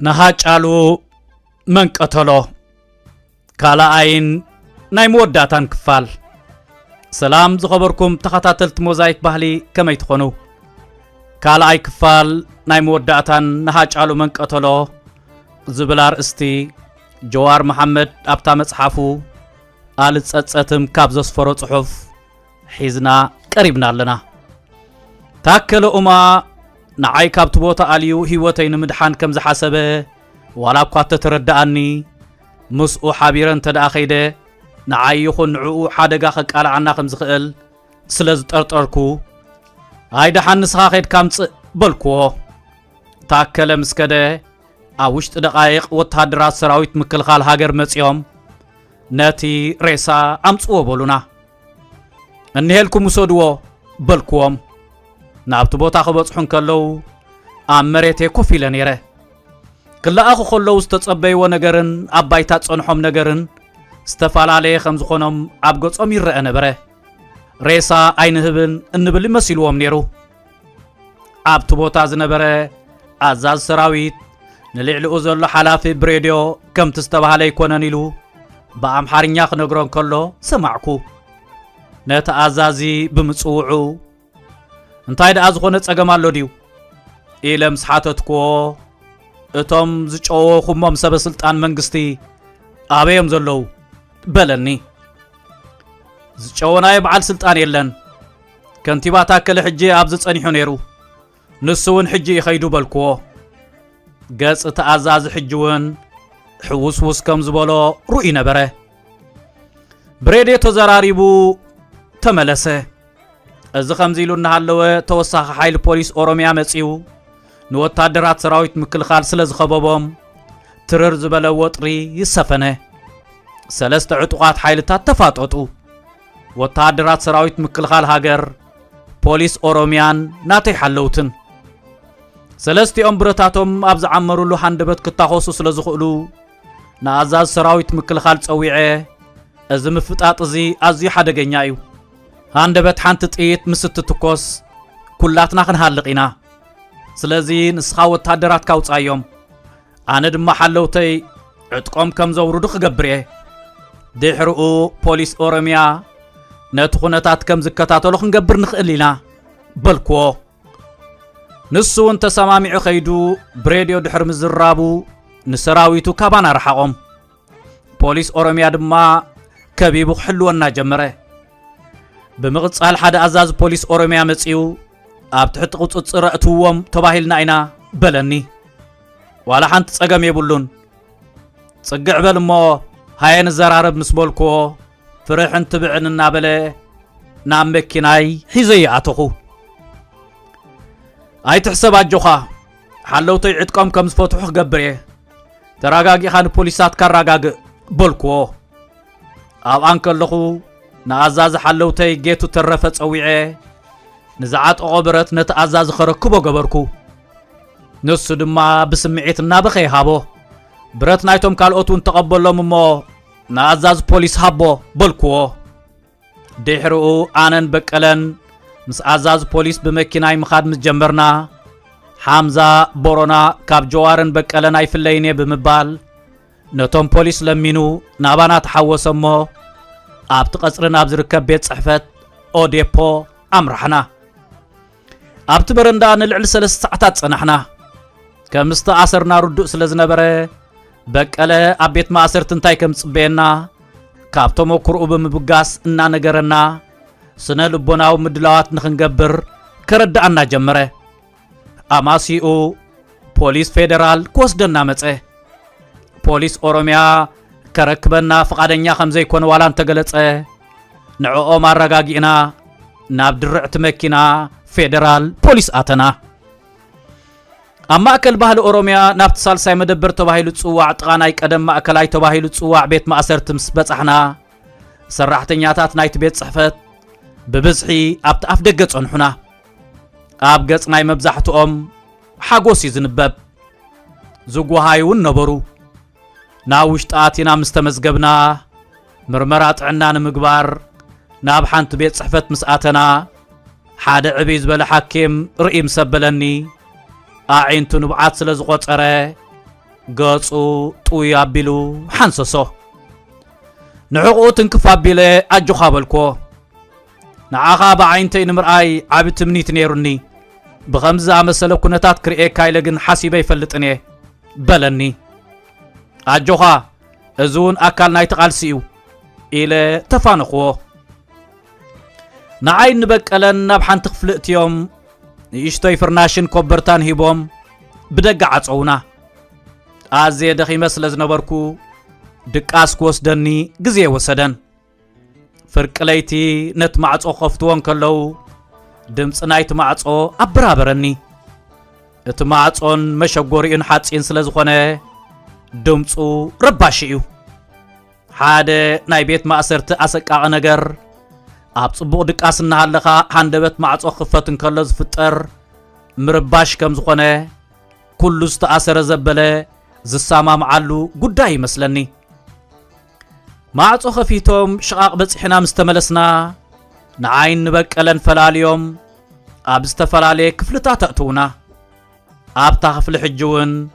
ነሃጫሉ መንቀተሎ ካላአይን ናይ መወዳታን ክፋል ሰላም ዝኸበርኩም ተኸታተልቲ ሞዛይክ ባህሊ ከመይ ትኾኑ ካላአይ ክፋል ናይ መወዳታን ነሃጫሉ መንቀተሎ ዝብላር እስቲ ጀዋር መሐመድ ኣብታ መጽሓፉ አልጸጸትም ካብ ዘስፈሮ ጽሑፍ ሒዝና ቀሪብና ኣለና ታከለ ኡማ ንዓይ ካብቲ ቦታ ኣልዩ ህይወተይ ንምድሓን ከም ዝሓሰበ ዋላ እኳ ተተረዳኣኒ ምስኡ ሓቢረን ተደኣ ኸይደ ንዓይ ይኹን ንዕኡ ሓደጋ ኸቃልዓና ከም ዝኽእል ስለ ዝጠርጠርኩ ኣይደሓን ንስኻ ኸይድካ ምጽእ በልክዎ ታከለ ምስከደ ኣብ ውሽጢ ደቓይቕ ወታደራት ሰራዊት ምክልኻል ሃገር መጺኦም ነቲ ሬሳ ኣምጽዎ በሉና እንሄልኩም ውሰድዎ በልክዎም ናብቲ ቦታ ኽበጽሑን ከለዉ ኣብ መሬቴ ኮፍ ኢለ ነይረ ክለኣኹ ኸለዉ ዝተጸበይዎ ነገርን ኣብ ባይታ ጸንሖም ነገርን ዝተፈላለየ ከም ዝኾኖም ኣብ ገጾም ይርአ ነበረ ሬሳ ኣይንህብን እንብል መሲልዎም ነይሩ ኣብቲ ቦታ ዝነበረ ኣዛዝ ሰራዊት ንልዕሊኡ ዘሎ ሓላፊ ብሬድዮ ከምቲ ዝተባህለ ይኮነን ኢሉ ብኣምሓርኛ ክነግሮን ከሎ ሰማዕኩ ነቲ ኣዛዚ ብምጽውዑ እንታይ ደኣ ዝኾነ ጸገም ኣሎ ድዩ ኢለ ምስ ሓተትክዎ እቶም ዝጨወኹሞም ሰበ ስልጣን መንግስቲ ኣበዮም ዘለዉ በለኒ ዝጨወናዮ በዓል ስልጣን የለን ከንቲባ ታከለ ሕጂ ኣብ ዝጸኒሑ ነይሩ ንሱ እውን ሕጂ ይኸይዱ በልክዎ ገጽ እቲ ኣዛዚ ሕጂ እውን ሕውስውስ ከም ዝበሎ ሩኢ ነበረ ብሬድዮ ተዘራሪቡ ተመለሰ እዚ ከምዚ ኢሉ እናሃለወ ተወሳኺ ሓይሊ ፖሊስ ኦሮሚያ መጺኡ ንወታደራት ሰራዊት ምክልኻል ስለ ዝኸበቦም ትርር ዝበለ ወጥሪ ይሰፈነ ሰለስተ ዕጡቓት ሓይልታት ተፋጠጡ ወታደራት ሰራዊት ምክልኻል ሃገር ፖሊስ ኦሮሚያን ናተይ ሓለውትን ሰለስቲኦም ብረታቶም ኣብ ዝዓመሩሉ ሃንደበት ክታኾሱ ስለ ዝኽእሉ ንኣዛዝ ሰራዊት ምክልኻል ጸዊዐ እዚ ምፍጣጥ እዚ ኣዝዩ ሓደገኛ እዩ ሃንደበት ሓንቲ ጥይት ምስ እትትኮስ ኩላትና ክንሃልቕ ኢና ስለዚ ንስኻ ወታደራት ካውጻዮም ኣነ ድማ ሓለውተይ ዕጥቆም ከም ዘውርዱ ክገብር እየ ድሕሪኡ ፖሊስ ኦሮሚያ ነቲ ኩነታት ከም ዝከታተሎ ክንገብር ንኽእል ኢና በልክዎ ንሱ እውን ተሰማሚዑ ኸይዱ ብሬድዮ ድሕሪ ምዝራቡ ንሰራዊቱ ካባና ረሓቖም ፖሊስ ኦሮሚያ ድማ ከቢቡ ክሕልወና ጀመረ ብምቕጻል ሓደ ኣዛዝ ፖሊስ ኦሮሚያ መጺኡ ኣብ ትሕቲ ቁጽጽር እትዎም ተባሂልና ኢና በለኒ ዋላ ሓንቲ ጸገም የብሉን ጽግዕ በል እሞ ሃየ ንዘራረብ ምስ በልክዎ ፍርሕን ትብዕን እናበለ ናብ መኪናይ ሒዘይ ኣተኹ ኣይትሕሰብ ኣጆኻ ሓለውተይ ዕጥቆም ከም ዝፈትሑ ክገብር እየ ተረጋጊኻ ንፖሊሳት ካረጋግእ በልክዎ ኣብኣን ከለኹ ንኣዛዚ ሓለውተይ ጌቱ ተረፈ ጸዊዐ ንዝዓጠቖ ብረት ነቲ ኣዛዚ ኸረክቦ ገበርኩ ንሱ ድማ ብስምዒት እናበኸ ይሃቦ ብረት ናይቶም ካልኦት እውን ተቐበሎም እሞ ንኣዛዚ ፖሊስ ሃቦ በልክዎ ድሕሪኡ ኣነን በቀለን ምስ ኣዛዚ ፖሊስ ብመኪናይ ምኻድ ምስ ጀመርና ሓምዛ ቦሮና ካብ ጀዋርን በቀለን ኣይፍለይን እየ ብምባል ነቶም ፖሊስ ለሚኑ ናባና ተሓወሰ እሞ ኣብቲ ቐጽሪ ናብ ዝርከብ ቤት ጽሕፈት ኦዴፖ ኣምራሕና ኣብቲ በረንዳ ንልዕሊ 3 ሰዓታት ጸናሕና ከም ዝተኣሰርና ርዱእ ስለ ዝነበረ በቀለ ኣብ ቤት ማእሰርቲ እንታይ ከም ጽበየና ካብቶም ተመክርኡ ብምብጋስ እናነገረና ስነ ልቦናዊ ምድላዋት ንኽንገብር ከረዳእና ጀመረ ኣማሲኡ ፖሊስ ፌደራል ክወስደና መጸ ፖሊስ ኦሮሚያ ከረክበና ፍቃደኛ ከም ዘይኮነ ዋላ እንተገለጸ ንዕኦም ኣረጋጊእና ናብ ድርዕቲ መኪና ፌደራል ፖሊስ ኣተና أما أكل بحل أوروميا نابت سالساي مدبر تباهيلو تصواع تغاناي قدم ما أكلاي تباهيلو تصواع بيت ما أسرت مسبتحنا سرحتنياتات نايت بيت صحفت ببزحي أبت أفدقت عنحنا أبقت ناي مبزحتهم حاقوسي زنبب زقوهايون نبرو ناوشت آتينا مستمزقبنا مرمرات عنان مقبار ناب حانت بيت صحفت مسآتنا حاد عبيز بلا حاكم رئي مسبلني أعينتو نبعات سلزغوت أري قصو طوي أبيلو حانسسو نعقو تنكف أبيلي أجو خابلكو نعاقا بعينتين مرأي عبت منيت نيروني بغمزة مسلو كنتات كرئي كايلغن حاسيبي فلتني بلني أجوها أزون أكال نايتقال سيو إلى تفانقو نعين نبكالن نبحان تخفلقت يوم يشتوي فرناشن كوبرتان هيبوم بدقع عصونا أزي دخي مسلز نبركو دقاس كوسدني قزي وسدن فرق ليتي نت معصو خفتوان كلو دمس نايت معصو أبرابرني ات معصون مشاقوري انحاتس انسلز خونه دمسو رباشيو حاده ناي بيت مأسرت أسقاق نجر أبصبو دقاس نهالخا هاندبت معصو خفتن كلو زفتر مرباش كم زخونه كلو استأسر زبله زساما معلو قداي مسلني معصو خفيتهم شقاق بصحنا مستملسنا نعين نبكالن فلاليوم أبستفلالي كفلتا تأتونا أبتا خفل حجون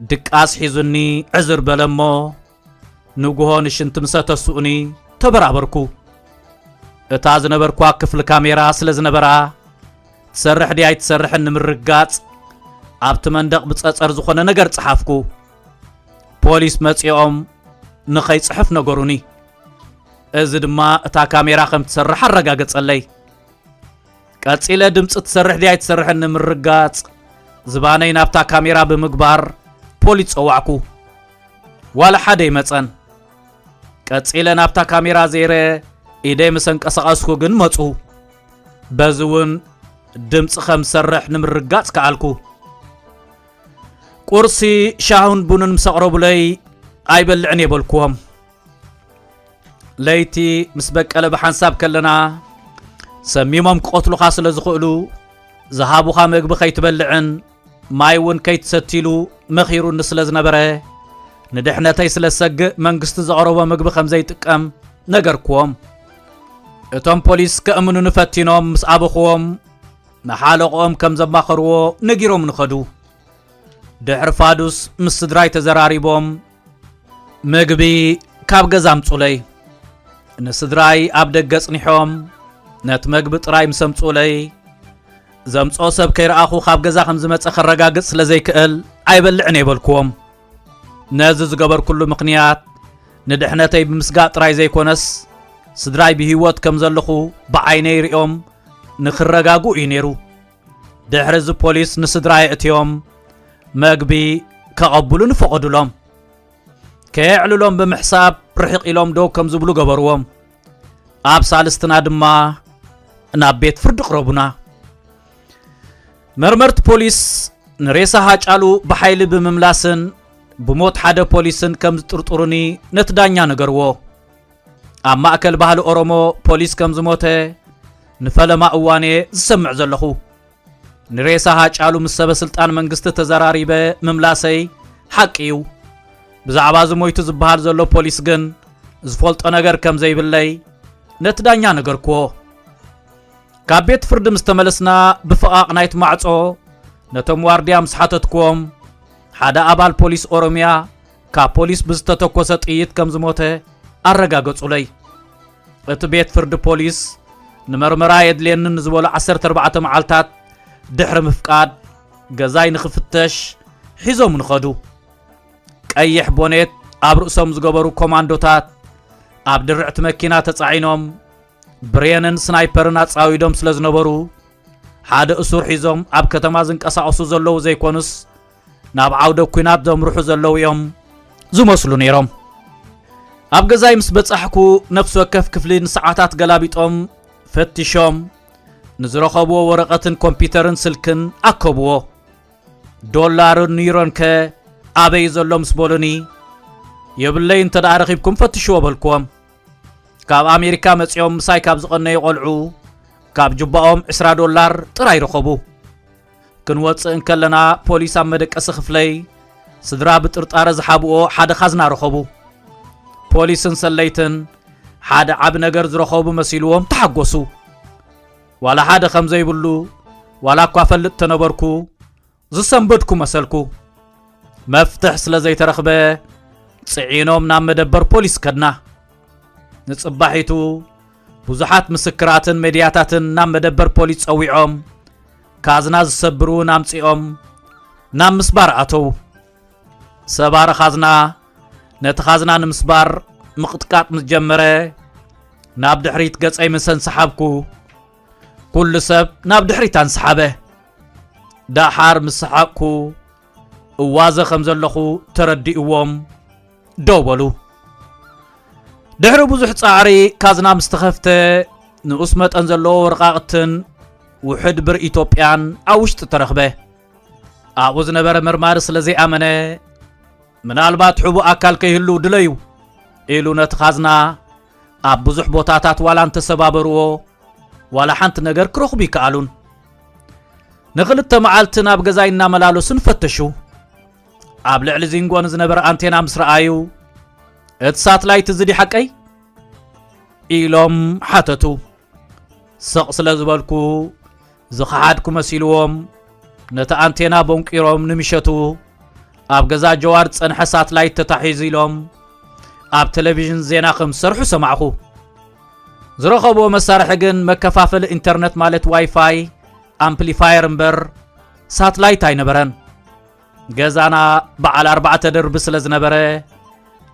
دقاس حيزني عزر بلمو نوغوهون شنت مساتسوني تبرابركو اتاز نبركو كفل كاميرا سلز نبرا تسرح دي اي تسرح نمرقات أبت مندق بتصأر زخونا نقر تصحافكو بوليس متسيوم نخي صحف نقروني ازد ما اتا كاميرا خم تسرح الرقاقت صلي قاتسيلا دمت تسرح دي اي تسرح نمرقات زباني نابتا كاميرا بمقبار بوليس اوعكو ولا حدا يمصن قاتسيلا نابتا كاميرا زيره ايدي مسنق اسقاسكو جن مصو بزون دمت خم سرح نمرقات كالكو قرسي شاهون بونن مسقرب لي ايبلعني بالكوهم ليتي مسبق قلب حنساب كلنا سميمم قتلو خاصل زخلو زهابو خا مغب خيتبلعن مايون كيتستيلو مخيرو نسلز نبره ندحنتي سلسق منغست زقربو مغب خمزي تقم نغركوم اتم بوليس كامنو نفتينوم مسابخوم نحالقوم كم زباخرو نغيروم نخدو دحر فادوس مسدراي تزراريبوم مغبي كاب غزام صولي نسدراي ابدغ صنيحوم نت مغب طراي مسمصولي زمصو سب كيرآخو خاب غزا خم زمص خرغاغص سلازيكل ايبلعني يبلكوم ناز زغبر كله مقنيات ندحنتي بمسغا طراي زيكونس سدراي بهيوت كم زلخو بعيني ريوم نخرغاغو ينيرو دحرز بوليس نسدراي اتيوم مغبي كقبلون فقدلهم كيعللهم بمحساب رحق إلهم دو كم زبلو قبروهم آب سالستنا دما ناب بيت فرد قربنا مرمرت بوليس نريسا هاجالو بحيل بمملاسن بموت حدا بوليسن كم ترطروني نتدانيا نقروو أما أكل بحل أورومو بوليس كم زموته نفلما أواني زسمع زلخو نريسا هاجالو مسابة سلطان منقست تزراري بمملاسي حقيو بزعبا زمويتو زبهال زلو بوليس جن زفولت نجر كم زي باللي نتدانيا نجر كو كابيت فرد مستملسنا بفقاق نايت معصو نتم وارديا مسحاتتكم حدا أبال بوليس أوروميا كا بوليس بزتتوكوست إيت كم زموته أرقاقص لي اتبيت فرد بوليس نمرمرا يدلين نزبول 14 معالتات دحر مفقاد غزاي نخفتش حيزوم نخدو أيح بونيت أبرؤسهم زغبرو كوماندوتات أبدرعت مكينات تصعينهم برينن سنايبرنا تصاويدهم سلازنبرو حاد أسور حيزهم أب كتمازن قصاصو زلو زي كونس ناب عودو كينات دم روحو زلو يوم زمسلو نيرهم أب غزاي مسبصحكو نفسو كف كفلين ساعات غلابيطهم فتشهم نزرخبو ورقتن كمبيوترن سلكن أكبو ዶላርን ኒሮን ከአበይ ዘሎም ስቦሉኒ የብለይ እንተ ዳረኺብኩም ፈትሽዎ በልኩም ካብ አሜሪካ መጽዮም ሳይ ካብ ዝቐነዩ ቆልዑ ካብ ጅባኦም 20 ዶላር ጥራይ ረኸቡ ክንወፅእ እንከለና ፖሊስ ኣብ መደቀሲ ክፍለይ ስድራ ብጥርጣረ ዝሓብኦ ሓደ ኻዝና ረኸቡ ፖሊስን ሰለይትን ሓደ ዓብ ነገር ዝረኸቡ መሲልዎም ተሓጎሱ ዋላ ሓደ ከም ዘይብሉ ዋላ እኳ ፈልጥ ተነበርኩ ዝሰንበድኩ መሰልኩ መፍትሕ ስለ ዘይተረኽበ ጽዒኖም ናብ መደበር ፖሊስ ከድና ንጽባሒቱ ብዙሓት ምስክራትን ሜድያታትን ናብ መደበር ፖሊስ ጸዊዖም ካዝና ዝሰብሩ ናምጺኦም ናብ ምስባር ኣተው ሰባረ ኻዝና ነቲ ኻዝና ንምስባር ምቕጥቃጥ ምስ ጀመረ ናብ ድሕሪት ገጸይ ምስ እንሰሓብኩ ኩሉ ሰብ ናብ ድሕሪት አንሰሓበ ዳሓር ምስ ሰሓቅኩ እዋዘ ከም ዘለኹ ተረዲእዎም ደው በሉ ድሕሪ ብዙሕ ጻዕሪ ካዝና ምስ ተኸፍተ ንኡስ መጠን ዘለዎ ወርቃቕትን ውሕድ ብር ኢትዮጵያን ኣብ ውሽጢ ተረኽበ ኣብኡ ዝነበረ መርማሪ ስለ ዘይኣመነ ምናልባት ሕቡእ ኣካል ከይህሉ ድለዩ ኢሉ ነቲ ኻዝና ኣብ ብዙሕ ቦታታት ዋላ እንተሰባበርዎ ዋላ ሓንቲ ነገር ክረኽቡ ይከኣሉን ንኽልተ መዓልቲ ናብ ገዛይ እናመላለሱ ንፈተሹ ኣብ ልዕሊ ዚንጎን ዝነበረ አንቴና ምስ ረኣዩ እቲ ሳትላይት እዚ ዲ ሓቀይ ኢሎም ሓተቱ ስቕ ስለ ዝበልኩ ዝኸሓድኩ መሲልዎም ነቲ አንቴና በንቂሮም ንምሸቱ ኣብ ገዛ ጀዋር ጸንሐ ሳትላይት ተታሒዙ ኢሎም ኣብ ቴሌቪዥን ዜና ከም ዝሰርሑ ሰማዕኹ ዝረኸብዎ መሳርሒ ግን መከፋፈሊ ኢንተርኔት ማለት ዋይፋይ አምፕሊፋየር እምበር ሳትላይት ኣይነበረን ገዛና በዓል 4 ደርቢ ስለ ዝነበረ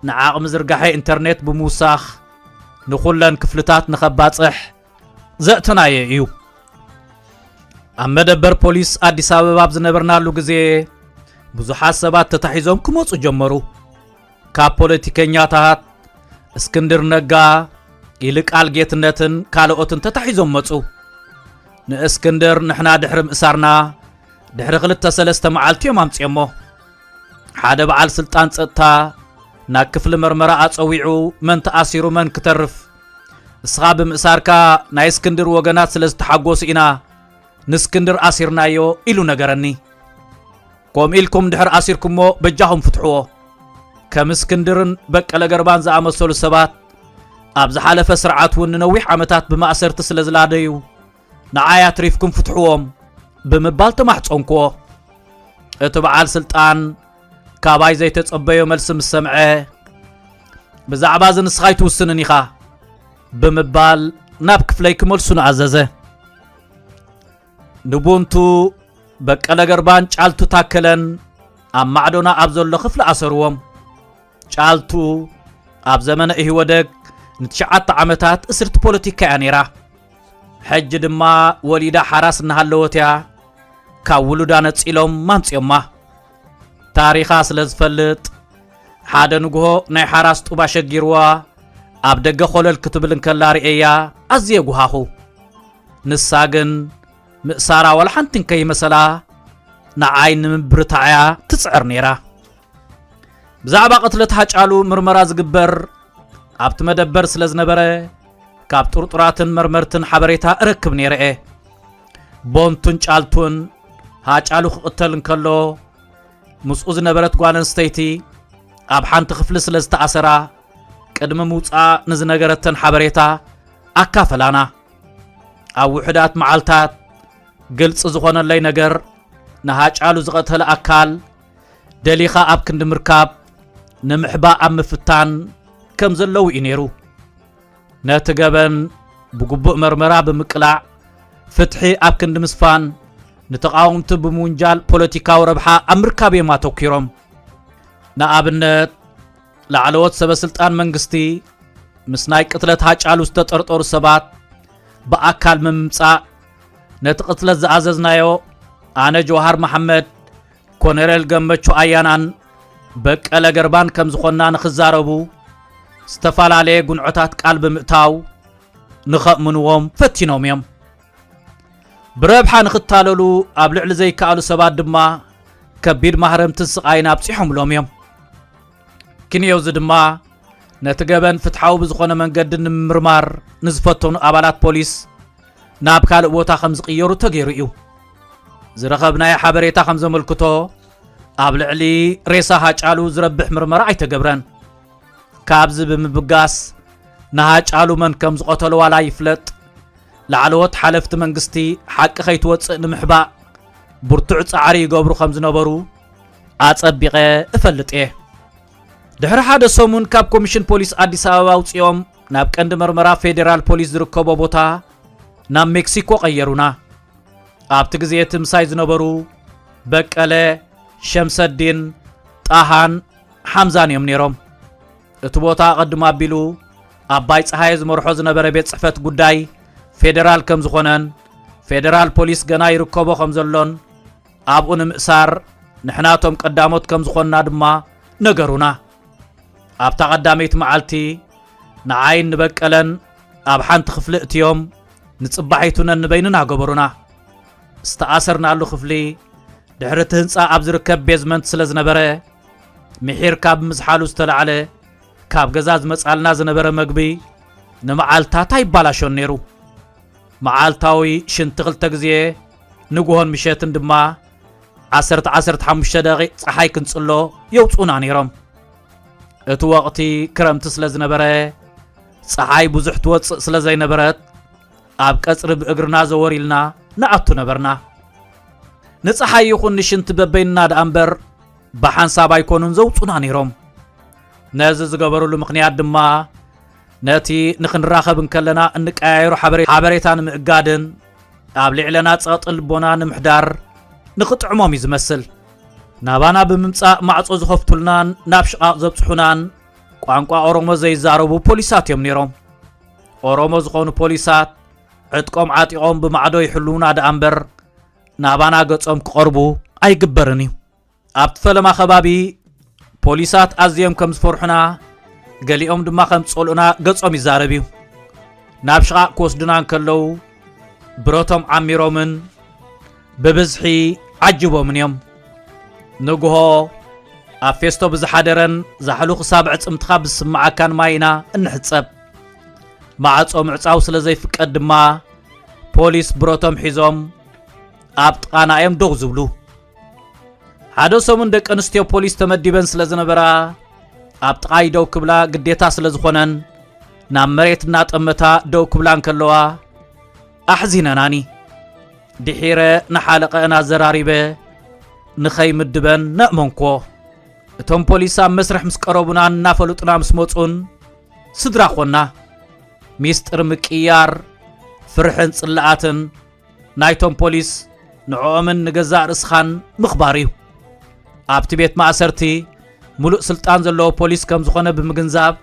ንዓቕሚ ዝርጋሐ ኢንተርኔት ብምውሳኽ ንኹለን ክፍልታት ንኸባጽሕ ዘእትናየ እዩ ኣብ መደበር ፖሊስ ኣዲስ ኣበባ ዝነበርናሉ ግዜ ብዙሓት ሰባት ተታሒዞም ክመፁ ጀመሩ ካብ ፖለቲከኛታት እስክንድር ነጋ ይልቃል ጌትነትን ካልኦትን ተታሒዞም መፁ ንእስክንድር ንሕና ድሕሪ ምእሳርና ድሕሪ 2-3 መዓልቲ እዮም ኣምፅዮሞ ሓደ በዓል ስልጣን ጸጥታ ናብ ክፍሊ መርመራ ኣጸዊዑ መን ተኣሲሩ መን ክተርፍ እስኻ ብምእሳርካ ናይ እስክንድር ወገናት ስለ ዝተሓጎሱ ኢና ንእስክንድር ኣሲርናዮ ኢሉ ነገረኒ ከምኡ ኢልኩም ድሕሪ ኣሲርኩሞ በጃኹም ፍትሕዎ ከም እስክንድርን በቀለ ገርባን ዝኣመሰሉ ሰባት ኣብ ዝሓለፈ ስርዓት እውን ንነዊሕ ዓመታት ብማእሰርቲ ስለ ዝላደዩ ንዓይ ኣትሪፍኩም ፍትሕዎም ብምባል ተማሕፆንክዎ እቲ በዓል ስልጣን ካባይ ዘይተጸበዮ መልሲ ምስ ሰምዐ ብዛዕባ እዚ ንስኻ ይትውስንን ኢኻ ብምባል ናብ ክፍለይ ክመልሱ ንኣዘዘ ንቡንቱ በቀለ ገርባን ጫልቱ ታከለን ኣብ ማዕዶና ኣብ ዘሎ ክፍሊ ኣሰርዎም ጫልቱ ኣብ ዘመነ ኢህወደግ ን9 ዓመታት እስርቲ ፖለቲካ እያ ነይራ ሕጂ ድማ ወሊዳ ሓራስ እናሃለወት እያ ካብ ውሉዳ ነፂሎም ማምፅዮማ ታሪኻ ስለ ዝፈልጥ ሓደ ንግሆ ናይ ሓራስ ጡባ ሸጊርዋ ኣብ ደገ ኾለል ክትብል እንከላ ርአያ ኣዝየ ጉሃኹ ንሳ ግን ምእሳራ ወላ ሓንቲ ከይመሰላ ንዓይ ንምብርታዕያ ትጽዕር ነይራ ብዛዕባ ቅትለት ሃጫሉ ምርመራ ዝግበር ኣብቲ መደበር ስለ ዝነበረ ካብ ጥርጡራትን መርመርትን ሓበሬታ እረክብ ነይረ ቦንቱን ጫልቱን ሃጫሉ ክቅተል እንከሎ ምስኡ ዝነበረት ጓል ኣንስተይቲ ኣብ ሓንቲ ክፍሊ ስለ ዝተኣሰራ ቅድሚ ምውፃእ ንዝነገረተን ሓበሬታ ኣካፈላና ኣብ ውሕዳት መዓልታት ግልጽ ዝኾነለይ ነገር ንሃጫሉ ዝቐተለ ኣካል ደሊኻ ኣብ ክንዲ ምርካብ ንምሕባእ ኣብ ምፍታን ከም ዘለው እዩ ነይሩ ነቲ ገበን ብግቡእ መርመራ ብምቅላዕ ፍትሒ ኣብ ክንዲ ምስፋን ንተቃወምቲ ብምውንጃል ፖለቲካዊ ረብሓ ኣብ ምርካብ እዮም ኣተኪሮም ንኣብነት ላዕለዎት ሰበስልጣን መንግስቲ ምስ ናይ ቅትለት ሃጫሉ ዝተጠርጠሩ ሰባት ብኣካል ምምጻእ ነቲ ቅትለት ዝኣዘዝናዮ ኣነ ጀዋሃር መሐመድ ኮሎኔል ገመቹ ኣያናን በቀለ ገርባን ከም ዝኾንና ንኽዛረቡ ዝተፈላለዩ ጉንዖታት ቃል ብምእታው ንኸእምንዎም ፈቲኖም እዮም ብረብሓ ንኽታለሉ ኣብ ልዕሊ ዘይከኣሉ ሰባት ድማ ከቢድ ማህረምትን ስቃይን ኣብፂሖምሎም እዮም ክንየው ዝድማ ነቲ ገበን ፍትሓዊ ብዝኾነ መንገዲ ንምርማር ንዝፈተኑ ኣባላት ፖሊስ ናብ ካልእ ቦታ ከም ዝቕየሩ ተገይሩ እዩ ዝረኸብናይ ሓበሬታ ከም ዘመልክቶ ኣብ ልዕሊ ሬሳ ሃጫሉ ዝረብሕ ምርመራ ኣይተገብረን ካብዚ ብምብጋስ ንሃጫሉ መን ከም ዝቆተሉ ዋላ ይፍለጥ ላዕለዎት ሓለፍቲ መንግስቲ ሓቂ ከይትወፅእ ንምሕባእ ብርቱዕ ፃዕሪ ይገብሩ ከም ዝነበሩ ኣጸቢቐ እፈልጥ እየ ድሕሪ ሓደ ሰሙን ካብ ኮሚሽን ፖሊስ ኣዲስ ኣበባ ውፅኦም ናብ ቀንዲ መርመራ ፌደራል ፖሊስ ዝርከቦ ቦታ ናብ ሜክሲኮ ቀየሩና ኣብቲ ግዜ ትምሳይ ዝነበሩ በቀለ ሸምሰዲን ጣሃን ሓምዛን እዮም ነይሮም እቲ ቦታ ቀድሞ ኣቢሉ ኣባይ ፀሃይ ዝመርሖ ዝነበረ ቤት ጽሕፈት ጉዳይ ፌደራል ከም ዝኾነን ፌደራል ፖሊስ ገና ይርከቦ ከም ዘሎን ኣብኡ ንምእሳር ንሕናቶም ቀዳሞት ከም ዝኾንና ድማ ነገሩና ኣብታ ቀዳመይቲ መዓልቲ ንዓይን ንበቀለን ኣብ ሓንቲ ክፍሊ እትዮም ንጽባሒቱነን ንበይንና ገበሩና ዝተኣሰርናሉ ክፍሊ ድሕሪ እቲ ህንፃ ኣብ ዝርከብ ቤዝመንት ስለ ዝነበረ ምሒር ካብ ምዝሓሉ ዝተለዓለ ካብ ገዛ ዝመጻልና ዝነበረ መግቢ ንመዓልታት ኣይባላሾን ነይሩ መዓልታዊ ሽንቲ ክልተ ግዜ ንጉሆን ምሸትን ድማ 15 ደቂቕ ፀሓይ ክንጽሎ የውፁና ነይሮም እቲ ወቕቲ ክረምቲ ስለ ዝነበረ ፀሓይ ብዙሕ ትወፅእ ስለ ዘይነበረት ኣብ ቀጽሪ ብእግርና ዘወሪልና ንኣቱ ነበርና ንፀሓይ ይኹን ንሽንቲ በበይንና ደኣ እምበር ብሓንሳብ ኣይኮኑን ዘውፁና ነይሮም ነዚ ዝገበሩሉ ምኽንያት ድማ ነቲ ንኽንራኸብ እንከለና እንቀያየሩ ሓበሬታ ንምእጋድን ኣብ ልዕለና ፀቕጢ ልቦና ንምሕዳር ንኽጥዕሞም እዩ ዝመስል ናባና ብምምፃእ ማዕፆ ዝኸፍቱልናን ናብ ሽቓቕ ዘብፅሑናን ቋንቋ ኦሮሞ ዘይዛረቡ ፖሊሳት እዮም ነይሮም ኦሮሞ ዝኾኑ ፖሊሳት ዕጥቆም ዓጢቖም ብማዕዶ ይሕልውና ደኣ እምበር ናባና ገጾም ክቐርቡ ኣይግበርን እዩ ኣብቲ ፈለማ ከባቢ ፖሊሳት ኣዝዮም ከም ዝፈርሑና ገሊኦም ድማ ከም ዝጸልኡና ገጾም ይዛረብ እዩ ናብ ሽቓቕ ክወስዱና እንከለዉ ብረቶም ዓሚሮምን ብብዝሒ ዓጅቦምን እዮም ንግሆ ኣብ ፌስቶ ብዝሓደረን ዛሕሉ ክሳብ ዕጽምትኻ ብዝስማዓካን ማይና እንሕጸብ ማዕጾ ምዕጻው ስለ ዘይፍቀድ ድማ ፖሊስ ብረቶም ሒዞም ኣብ ጥቓና እዮም ደው ዝብሉ ሓደ ሰሙን ደቂ ኣንስትዮ ፖሊስ ተመዲበን ስለ ዝነበራ ኣብ ጥቓይ ደው ክብላ ግዴታ ስለ ዝኾነን ናብ መሬት እናጠመታ ደው ክብላ እንከለዋ ኣሕዚነናኒ ድሒረ ንሓለቐአን ኣዘራሪበ ንኸይምድበን ነእመንኮ እቶም ፖሊስ ኣብ መስርሕ ምስ ቀረቡና እናፈሉጥና ምስ መፁን ስድራ ኾና ሚስጥር ምቅያር ፍርሕን ጽላኣትን ናይቶም ፖሊስ ንዕኦምን ንገዛእ ርእስኻን ምኽባር እዩ ኣብቲ ቤት ማእሰርቲ ሙሉእ ስልጣን ዘለዎ ፖሊስ ከም ዝኾነ ብምግንዛብ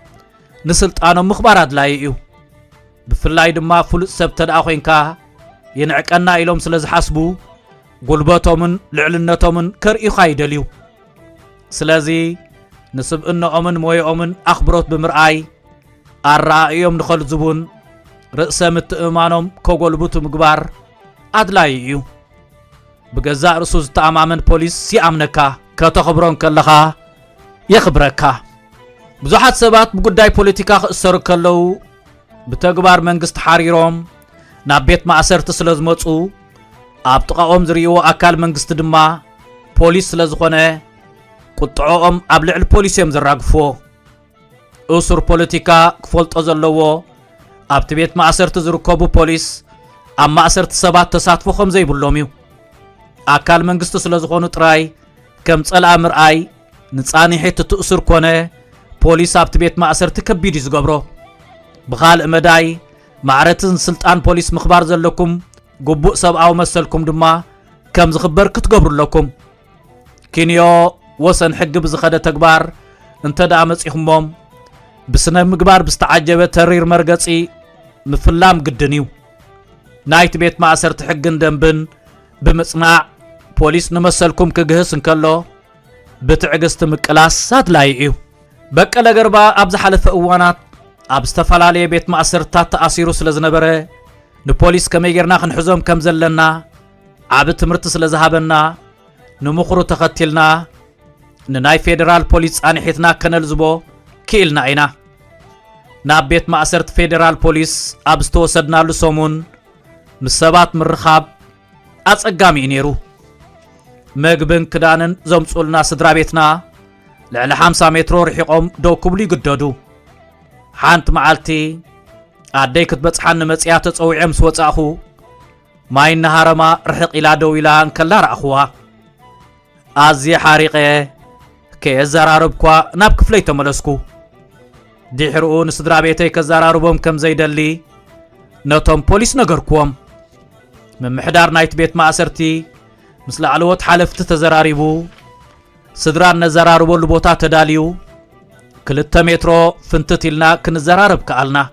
ንስልጣኖም ምኽባር ኣድላዪ እዩ ብፍላይ ድማ ፍሉጥ ሰብ ተደኣ ኮይንካ ይንዕቀና ኢሎም ስለ ዝሓስቡ ጉልበቶምን ልዕልነቶምን ከርእዩኻ ይደልዩ ስለዚ ንስብእነኦምን ሞዮኦምን ኣኽብሮት ብምርኣይ ኣረኣእዮም ንኸልዝቡን ርእሰ ምትእማኖም ከጎልብቱ ምግባር ኣድላዪ እዩ ብገዛእ ርእሱ ዝተኣማመን ፖሊስ ይኣምነካ ከተኽብሮን ከለኻ የኽብረካ ብዙሓት ሰባት ብጉዳይ ፖለቲካ ክእሰሩ ከለዉ ብተግባር መንግስቲ ሓሪሮም ናብ ቤት ማእሰርቲ ስለ ዝመፁ ኣብ ጥቓኦም ዝርእይዎ ኣካል መንግስቲ ድማ ፖሊስ ስለ ዝኾነ ቁጥዖኦም ኣብ ልዕሊ ፖሊስ እዮም ዘራግፍዎ እሱር ፖለቲካ ክፈልጦ ዘለዎ ኣብቲ ቤት ማእሰርቲ ዝርከቡ ፖሊስ ኣብ ማእሰርቲ ሰባት ተሳትፎ ከም ዘይብሎም እዩ ኣካል መንግስቲ ስለ ዝኾኑ ጥራይ ከም ጸልኣ ምርኣይ ንጻኒሒት ትእሱር ኮነ ፖሊስ ኣብቲ ቤት ማእሰርቲ ከቢድ እዩ ዝገብሮ ብኻልእ መዳይ ማዕረትን ስልጣን ፖሊስ ምኽባር ዘለኩም ግቡእ ሰብኣዊ መሰልኩም ድማ ከም ዝኽበር ክትገብሩ ኣለኩም ኪንዮ ወሰን ሕጊ ብዝኸደ ተግባር እንተ ደኣ መጺኹሞም ብስነ ምግባር ብዝተዓጀበ ተሪር መርገጺ ምፍላም ግድን እዩ ናይቲ ቤት ማእሰርቲ ሕግን ደንብን ብምጽናዕ ፖሊስ ንመሰልኩም ክግህስ እንከሎ ብትዕግስቲ ምቅላስ ኣድላዪ እዩ በቀለ ገርባ ኣብ ዝሓለፈ እዋናት ኣብ ዝተፈላለየ ቤት ማእሰርታት ተኣሲሩ ስለ ዝነበረ ንፖሊስ ከመይ ጌርና ክንሕዞም ከም ዘለና ዓብ ትምህርቲ ስለ ዝሃበና نمخرو تختلنا نناي فيدرال بوليس أنحيتنا كنلزبو كيلنا إنا نابيت مأسرت فيدرال بوليس أبستو سدنا لسومون مسابات مرخاب أتقامي نيرو مقبن كدانن زمسولنا سدرابيتنا لعلى 50 متر رحيقهم دو كبلي قددو حانت معالتي أدي كتبصحن مصيات تصوعي مس وصاخو ماي نهارما رحق إلى دو إلى انكلا رأخوها أزي حريقه كي زراربكوا ناب كفلي تملسكو دي حرقون سدرابيتي كزراربهم كم زيدلي نوتهم بوليس نغركوهم من محدار نايت بيت مأسرتي مثل علوت حالفت تزراريبو سدران نزراربو لبوتا تداليو كلتا مترو فنتتلنا كنزرارب كالنا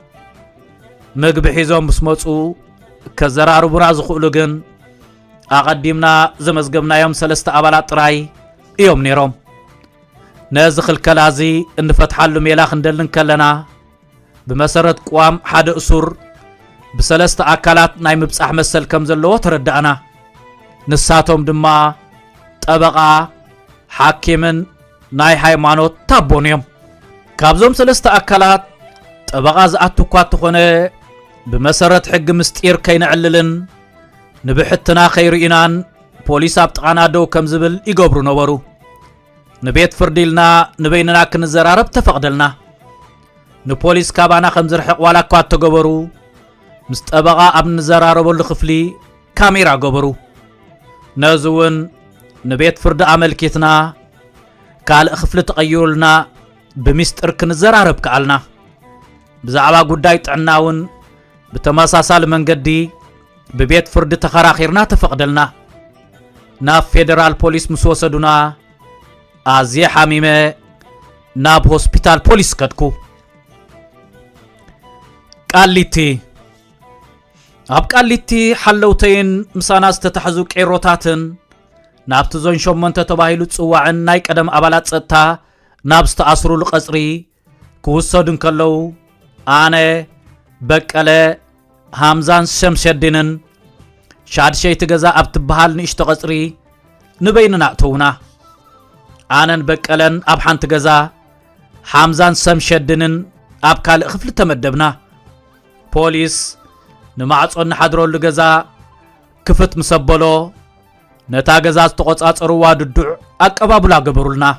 مقب حيزوم بسموصو كزراربونا زخؤلوغن أقدمنا زمزقبنا يوم 3 أبالات راي يوم نيروم نازخ الكلازي ان فتحالو ميلاخ ندلن كلنا بمسرت قوام حد أسور بسلست أكالات ناي مبصح مسل كمزلو تردأنا نساتهم دما طبقا حاكمن ناي هايمانوت تابونيوم كابزوم 3 أكالات طبقا زأتو كوات تخونه بمسرت حق مستير كينعللن نبحتنا خيرينان بوليس ابتقانا دو كمزبل يقبرو نورو نبيت فرديلنا نبيننا كنزرارب تفقدلنا نبوليس كابانا خمزرحق والا كوات تقبرو مستقبغا ابن زراربو لخفلي كاميرا قبرو نازوون نبيت فرد عمل كيتنا كال اخفل تغيرلنا بمستر كنزرارب كالنا بزعبا قداي تعناون بتماساسال منقدي ببيت فرد تخراخيرنا تفقدلنا ناب فيدرال بوليس مسوسدونا أزي حميمة ناب هوسبيتال بوليس كدكو قاليتي أب قاليتي حلوتين مساناس تتحزو كيروتاتن ناب تزون شومن تتباهيلو تصوعن نايك أدم أبالات ستا ناب ستأسرو لقصري كوسودن كلو آني بكالي همزان شمشدينن شاد شي تغزا ابتبحال نشت قصري نبيننا تونا آنن بكالن اب حانت غزا همزان شمشدينن اب كال خفل تمدبنا بوليس نماعصون حدرو لغزا كفت مسبلو نتا غزا استقصاصرو واددع اقبابلا غبرولنا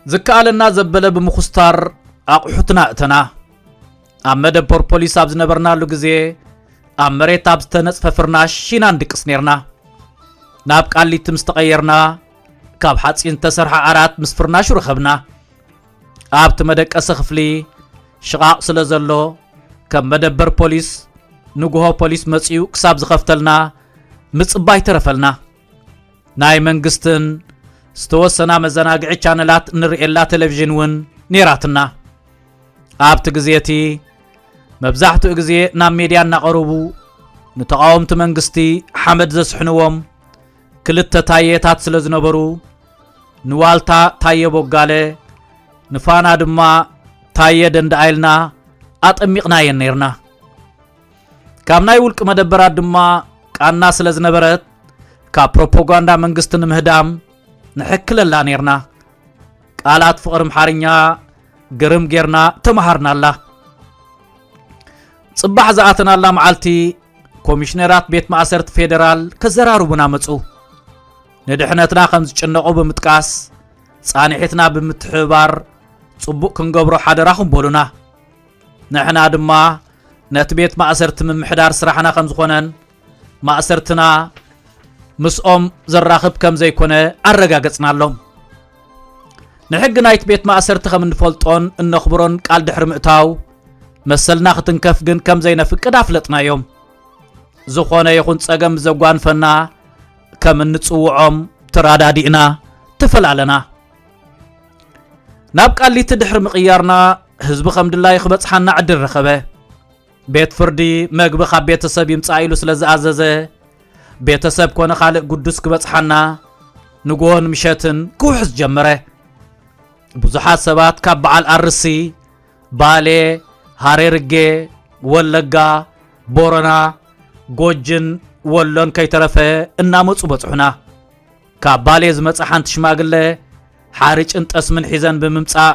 زكالنا زبله بمخستار اقحتنا اتنا أمد بور بوليس أبز نبرنا لغزي أمريت أبز تنصف فرناش شينان ديكس نيرنا نابك اللي تمستغيرنا كاب حاتس انتسرح عرات مسفرناش رخبنا أبت مدك أسخفلي شغاق سلزلو كم مدبر بوليس نقوهو بوليس مسيو كساب زخفتلنا مصباي ترفلنا ناي منقستن ستوسنا مزناقعي چانلات نرئيلا تلفزيون ون نيراتنا أبت غزيتي مبزحتو اغزي نام ميديان نقربو نتقاومت منقستي حمد زسحنوهم كلتا تايتات سلزنبرو نوالتا تايه بوغالي نفانا دما تايه دندايلنا اطميقنا ينيرنا كامناي ولق مدبرات دما قانا سلزنبرت كا بروباغاندا منقستن مهدام نحكللا نيرنا قالات فقر محارنيا قرم غيرنا تمهرنا الله صباح زعاتنا الله معالتي كوميشنرات بيت مأسرت فيدرال كزرارو بنا مصو ندحنتنا خمس چنقو بمتقاس صانحتنا بمتحبار صبوق كنقبرو حدراخم بولونا نحنا دما نت بيت مأسرت من محدار سراحنا خمس خونن مأسرتنا مسؤم زراخب كم زي كونه أرقاقصنا اللهم نحق نايت بيت مأسرت خم نفلطون النخبرون قال دحر مئتاو مسلنا ختنكف جن كم زي نفقد أفلتنا يوم زخونه يخون صقم زقوان فنا كم نتصوعهم ترادادينا تفل علينا نابقى اللي تدحر مقيارنا حزب خمد الله يخبط حنا عدل رخبه بيت فردي مقبخ بيت سب يمصايلو سلازازازه بيت سب كونه خالق قدوس كبص حنا نقون مشاتن كوحز جمره بزحات سبات كاب بعال أرسي بالي هاريرجي ولقا بورنا جوجن ولون كي ترفه الناموس وبصحنا كابالي زمص حنت شماغله حارጭን ጠስምን ሒዘን ብምምጻእ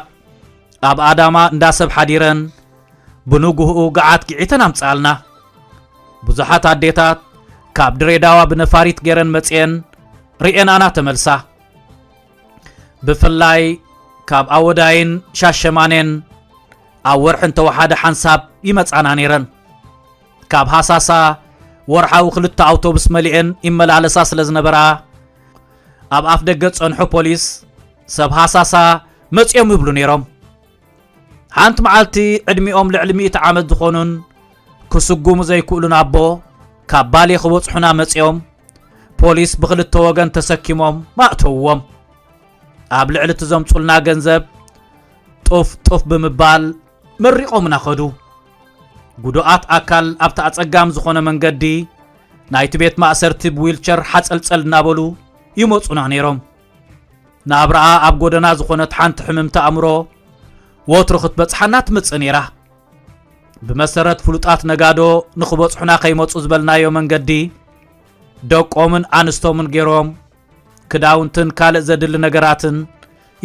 ኣብ ኣዳማ እንዳሰብ ሓዲረን ብንጉሁ ገዓት ጊዕተን ኣምጻልና ብዙሓት ኣዴታት ካብ ድሬዳዋ ብነፋሪት ገረን መጽየን ሪኤናና ተመልሳ ብፍላይ ካብ ኣወዳይን ሻሸማኔን ኣወርሕን ተዋሓደ ሓንሳብ ይመጻና ነይረን ካብ ሃሳሳ ወርሓዊ ክልተ ኣውቶቡስ መሊአን ይመላለሳ ስለ ዝነበራ ኣብ ኣፍ ደገ ጸንሑ ፖሊስ ሰብ ሃሳሳ መጽዮም ይብሉ ነይሮም ሓንቲ መዓልቲ ዕድሚኦም ልዕሊ 100 ዓመት ዝኾኑን ክስጉሙ ዘይክእሉን ኣቦ ካብ ባሌ ክበጽሑና መጽዮም ፖሊስ ብክልተ ወገን ተሰኪሞም ማእተውዎም ኣብ ልዕሊ ትዘምጹልና ገንዘብ ጡፍ ብምባል መሪቆምና ኸዱ ጉዱኣት ኣካል ኣብታ ኣጸጋም ዝኾነ መንገዲ ናይቲ ቤት ማእሰርቲ ብዊልቸር ሓጸልጸል እናበሉ ይመጹና ነይሮም ናብራኣ ኣብ ጎደና ዝኾነት ሓንቲ ሕምምቲ ኣእምሮ ወትሮ ክትበጽሓና ትመጽእ ነይራ ብመሰረት ፍሉጣት ነጋዶ ንኽበጽሑና ከይመጹ ዝበልናዮ መንገዲ ደቆምን ኣንስቶምን ገይሮም ክዳውንትን ካልእ ዘድሊ ነገራትን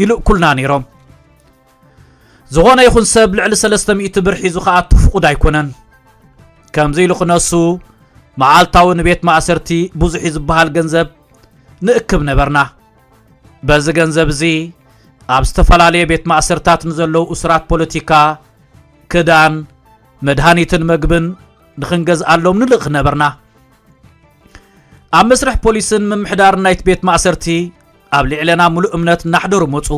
ይልእኩልና ነይሮም ዝኾነ ይኹን ሰብ ልዕሊ 300 ብር ሒዙ ከዓ ትፍቁድ ኣይኮነን ከምዚ ኢሉ ክነሱ መዓልታዊ ንቤት ማእሰርቲ ብዙሕ ዝበሃል ገንዘብ ንእክብ ነበርና በዚ ገንዘብ እዚ ኣብ ዝተፈላለየ ቤት ማእሰርታት ንዘለዉ እስራት ፖለቲካ ክዳን መድሃኒትን መግብን ንኽንገዝኣሎም ንልእኽ ነበርና ኣብ መስርሕ ፖሊስን ምምሕዳር ናይቲ ቤት ማእሰርቲ ኣብ ልዕለና ሙሉእ እምነት እናሕደሩ መፁ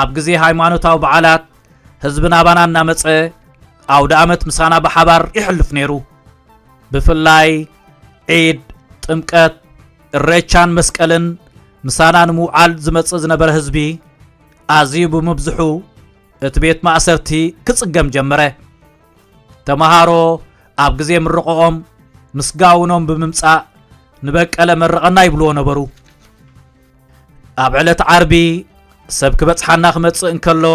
ኣብ ግዜ ሃይማኖታዊ በዓላት ህዝቢ ናባና እናመፀ ኣውደ ዓመት ምሳና ብሓባር ይሕልፍ ነይሩ ብፍላይ ዒድ ጥምቀት እሬቻን መስቀልን ምሳና ንምውዓል ዝመጽእ ዝነበረ ህዝቢ ኣዝዩ ብምብዝሑ እቲ ቤት ማእሰርቲ ክጽገም ጀመረ ተማሃሮ ኣብ ግዜ ምርቆኦም ምስጋውኖም ብምምጻእ ንበቀለ መረቐና ይብልዎ ነበሩ ኣብ ዕለት ዓርቢ ሰብ ክበጽሓና ክመጽእ እንከሎ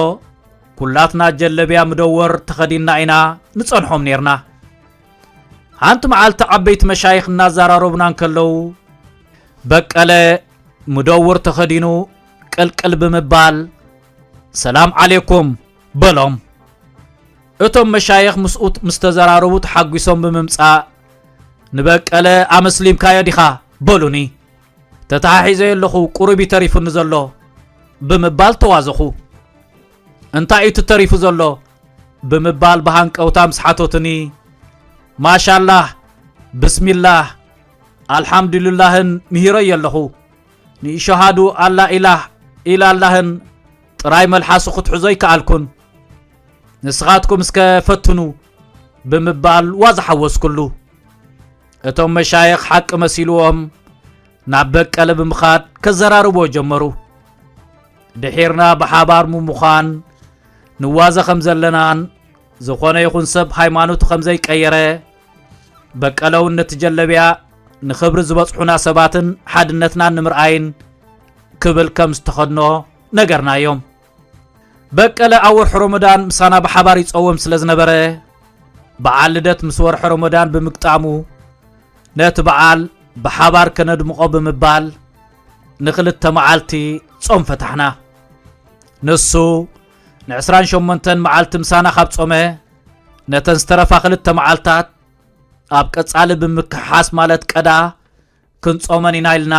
ኩላትና ጀለብያ ምደወር ተኸዲና ኢና ንጸንሖም ነርና ሓንቲ መዓልቲ ዓበይቲ መሻይኽ እናዘራረቡና እንከለው በቀለ ምደወር ተኸዲኑ ቅልቅል ብምባል ሰላም ዓለይኩም በሎም እቶም መሻይኽ ምስኡት ምስተዘራረቡ ተሓጒሶም ብምምጻእ ንበቀለ ኣመስሊምካዮ ዲኻ በሉኒ ተታሒዘ የለኹ ቁሩቢ ተሪፉኒ ዘሎ ብምባል ተዋዘኹ እንታይ እዩ ተሪፉ ዘሎ ብምባል በሃንቀውታ ምስሓቶትኒ ማሻላህ ብስሚላህ አልሐምዱሊላህን ምሂሮ የለኹ ንሸሃዱ አላ ኢላህ ኢላላህን ጥራይ መልሓሱ ክትሕዞ ይከኣልኩን ንስኻትኩም እስከ ፈትኑ ብምባል ዋዛ ሓወስኩሉ እቶም መሻይኽ ሓቂ መሲልዎም ናብ በቀለ ብምኻድ ከዘራርቦ ጀመሩ ድሒርና ብሓባር ምዃን ንዋዘ ከም ዘለናን ዝኾነ ይኹን ሰብ ሃይማኖቱ ከም ዘይቀየረ በቀለውን ነቲ ጀለብያ ንኽብሪ ዝበጽሑና ሰባትን ሓድነትና ንምርኣይን ክብል ከም ዝተኸድኖ ነገርናዮም በቀለ ኣብ ወርሒ ረመዳን ምሳና ብሓባር ይጸወም ስለ ዝነበረ በዓል ልደት ምስ ወርሒ ረመዳን ብምግጣሙ ነቲ በዓል ብሓባር ከነድምቆ ብምባል ንኽልተ መዓልቲ ጾም ፈታሕና ንሱ ን28 መዓልቲ ምሳና ካብ ጾመ ነተን ዝተረፋ ክልተ መዓልታት ኣብ ቀጻሊ ብምክሓስ ማለት ቀዳ ክንጾመን ኢና ኢልና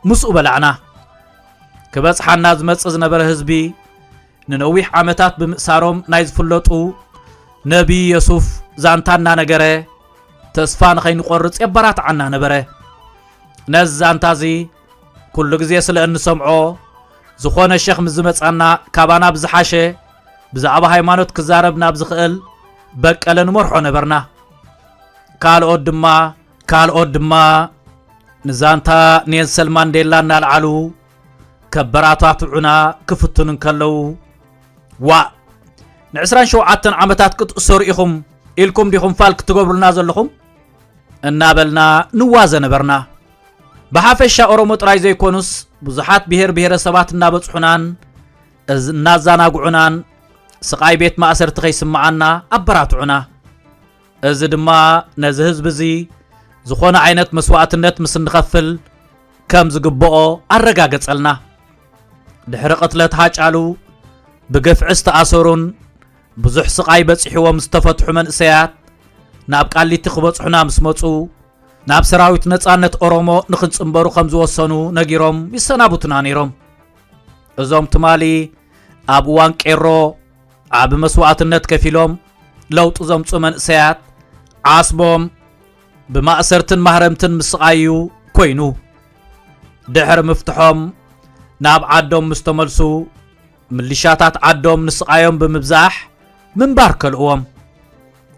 ምስኡ በላዕና ክበጽሓና ዝመጽእ ዝነበረ ህዝቢ ንነዊሕ ዓመታት ብምእሳሮም ናይ ዝፍለጡ ነቢ የሱፍ ዛንታና ነገረ ተስፋ ንኸይንቆርጽ የበራትዓና ነበረ ነዚ ዛንታ እዚ ኩሉ ግዜ ስለ እንሰምዖ ዝኾነ ሸኽ ምዝመጻና ካባና ብዝሓሸ ብዛዕባ ሃይማኖት ክዛረብ ናብ ዝኽእል በቀለ ንመርሖ ነበርና ካልኦት ድማ ንዛንታ ኔልሰን ማንዴላ እናልዓሉ ከበራታትዑና ክፍቱን እንከለው ዋ ን27 ዓመታት ክትእሰሩ ኢኹም ኢልኩም ዲኹም ፋልክ ትገብሩልና ዘለኹም እናበልና ንዋዘ ነበርና ብሓፈሻ ኦሮሞ ጥራይ ዘይኮኑስ ብዙሓት ብሔር ብሔረሰባት እናበጽሑናን እናዛናግዑናን ስቃይ ቤት ማእሰርቲ ከይስማዓና ኣበራትዑና እዚ ድማ ነዚ ህዝቢ እዚ ዝኾነ ዓይነት መስዋዕትነት ምስ እንኸፍል كم زقبقو أرقاقصلنا دحر قتلت هاجالو بقف عست أسرون بزح سقاي بصحيوم مستفتحو منسيات ناب قالي تخبصحنا مسمصو ناب سراويت نصانت اورومو نخنصمبرو خم زوسنو نغيروم يسنابوتنا نيروم ازوم تمالي اب وان قيرو اب مسواعتነት كفيلوم لوط زمصو منسيات عاصبوم بمأسرتن محرمتن مسقايو كوينو دحر مفتحوم ناب عدوم مستملسو مليشاتات عدوم نسقايوم بمبزاح من باركلوم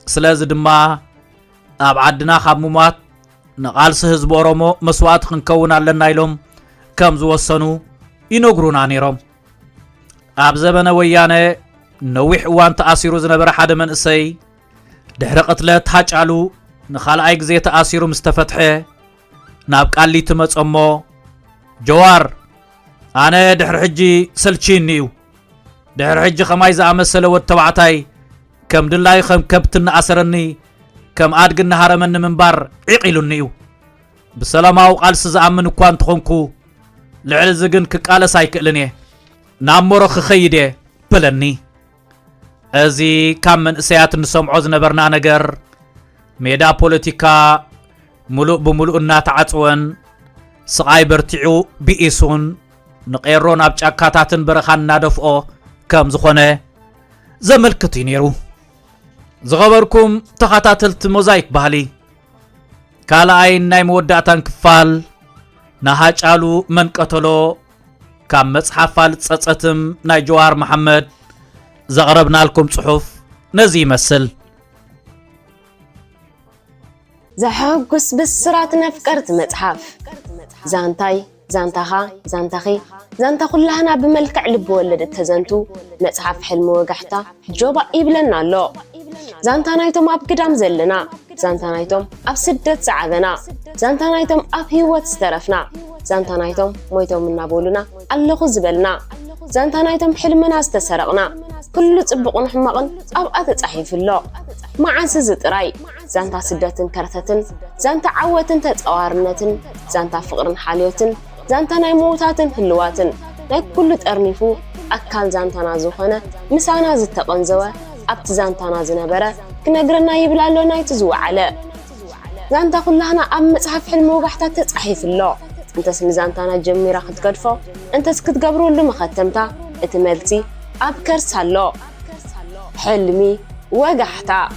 سلاز دما اب عدنا خمومات نقالس حزب اورومو مسواعت خنكون علنا يلوم كم زوسنو ينغرونا نيروم اب زبنه ويانه نويح وان تاثيرو زنبر حد منسي دحر قتلت هاجالو نخالعي غزي تاثيرو مستفتحه ناب قالي تمصمو جوار انا دحر حجي سلچينيو دحر حجي خماي زامسله وتبعتاي كم دلاي خم كبتنا اسرني كم ادغنا هرمن منبر عقيلنيو بسلاماو قالس زامن كوان تخونكو لعل زغن كقالس ايكلني نامورو خخيده بلني ازي كم من اسيات نسمعو زنبرنا نجر ميدا بوليتيكا ملؤ بملؤ ناتعصون سقاي برتعو بيئسون نقيرون اب ጫካታትን በረኻን ናደፍኦ ከም ዝኾነ ዘመልክቱ ይነሩ ዝኸበርኩም ተኸታተልቲ ሞዛይክ ባህሊ ካልኣይ ናይ መወዳእታን ክፋል ናሃጫሉ መንቀተሎ ካብ መጽሓፍ ጸጸትም ናይ ጀዋር መሐመድ ዘቕረብናልኩም ጽሑፍ ነዚ ይመስል زحقس بسرات نفكرت متحف زانتاي زانتاخا زانتاخي زانتا كلنا بملكع لب ولدت تزنتو متحف حلم وقحتا جوبا إبلنا اللو زانتا نايتم أب قدام زلنا زانتا نايتم أب سدت سعادنا زانتا نايتم أب هيوت سترفنا زانتا نايتم مويتم من نابولنا اللو خزبلنا زانتا نايتم حلمنا استسرقنا كله تبقون حمقن أب أتتحيف اللو مع سزت راي زانتا سدتن كرتتن زانتا عوتن تتقوارنتن زانتا فقرن حاليوتن زانتا ناي موتاتن هلواتن ناي كله تقرنيفو أكال زانتا نازوخنا مسانا زتقنزوه أبت زانتا نازنبرة كنقرنا يبلالو ناي تزوع على زانتا كلنا أم مصحف حلم وقحتا تتحيف اللو انت سمي زانتا نجميرا خدقدفو انت سكت قبرو اللي مختمتا اتملتي أبكر سالو حلمي وقحتا